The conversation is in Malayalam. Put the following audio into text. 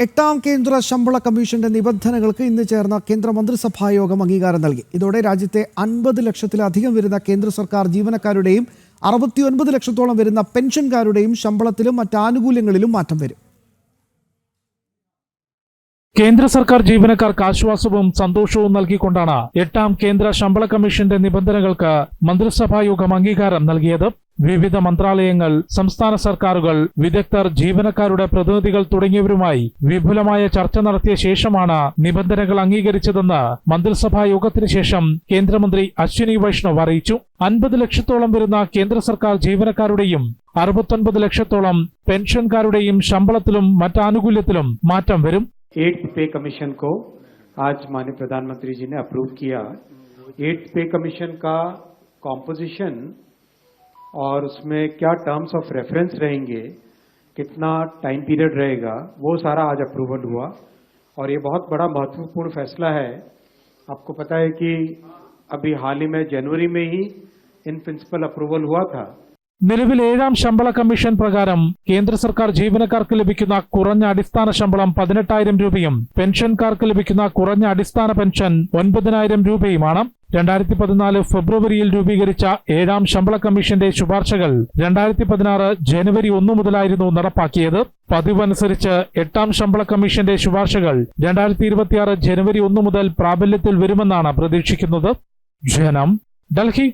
എട്ടാം കേന്ദ്ര ശമ്പള കമ്മീഷന്റെ നിബന്ധനകൾക്ക് ഇന്ന് ചേർന്ന കേന്ദ്ര മന്ത്രിസഭാ യോഗം അംഗീകാരം നൽകി. ഇതോടെ രാജ്യത്തെ 50 ലക്ഷത്തിലധികം വരുന്ന കേന്ദ്ര സർക്കാർ ജീവനക്കാരുടെയും 69 ലക്ഷത്തോളം വരുന്ന പെൻഷൻകാരുടെയും ശമ്പളത്തിലും മറ്റ് ആനുകൂല്യങ്ങളിലും മാറ്റം വരും. കേന്ദ്ര സർക്കാർ ജീവനക്കാർക്ക് ആശ്വാസവും സന്തോഷവും നൽകിക്കൊണ്ടാണ് എട്ടാം കേന്ദ്ര ശമ്പള കമ്മീഷന്റെ നിബന്ധനകൾക്ക് മന്ത്രിസഭാ യോഗം അംഗീകാരം നൽകിയത്. വിവിധ മന്ത്രാലയങ്ങൾ, സംസ്ഥാന സർക്കാരുകൾ, വിദഗ്ധർ, ജീവനക്കാരുടെ പ്രതിനിധികൾ തുടങ്ങിയവരുമായി വിപുലമായ ചർച്ച നടത്തിയ ശേഷമാണ് നിബന്ധനകൾ അംഗീകരിച്ചതെന്ന് മന്ത്രിസഭാ യോഗത്തിന് ശേഷം കേന്ദ്രമന്ത്രി അശ്വിനി വൈഷ്ണവ് അറിയിച്ചു. 50 ലക്ഷത്തോളം വരുന്ന കേന്ദ്ര സർക്കാർ ജീവനക്കാരുടെയും 69 ലക്ഷത്തോളം പെൻഷൻകാരുടെയും ശമ്പളത്തിലും മറ്റ് ആനുകൂല്യത്തിലും മാറ്റം വരും. 8th पे कमीशन को आज माननीय प्रधानमंत्री जी ने अप्रूव किया। 8th पे कमीशन का कॉम्पोजिशन और उसमें क्या टर्म्स ऑफ रेफरेंस रहेंगे, कितना टाइम पीरियड रहेगा, वो सारा आज अप्रूवल हुआ और ये बहुत बड़ा महत्वपूर्ण फैसला है। आपको पता है कि अभी हाल ही में जनवरी में ही इन प्रिंसिपल अप्रूवल हुआ था। നിലവിൽ ഏഴാം ശമ്പള കമ്മീഷൻ പ്രകാരം കേന്ദ്ര സർക്കാർ ജീവനക്കാർക്ക് ലഭിക്കുന്ന കുറഞ്ഞ അടിസ്ഥാന ശമ്പളം 18,000 രൂപയും പെൻഷൻകാർക്ക് ലഭിക്കുന്ന കുറഞ്ഞ അടിസ്ഥാന പെൻഷൻ 9,000 രൂപയുമാണ്. 2014 ഫെബ്രുവരിയിൽ രൂപീകരിച്ച ഏഴാം ശമ്പള കമ്മീഷന്റെ ശുപാർശകൾ 2016 ജനുവരി 1 മുതലായിരുന്നു നടപ്പാക്കിയത്. പതിവനുസരിച്ച് എട്ടാം ശമ്പള കമ്മീഷന്റെ ശുപാർശകൾ 2026 ജനുവരി 1 മുതൽ പ്രാബല്യത്തിൽ വരുമെന്നാണ് പ്രതീക്ഷിക്കുന്നത്. ജനം, ഡൽഹി.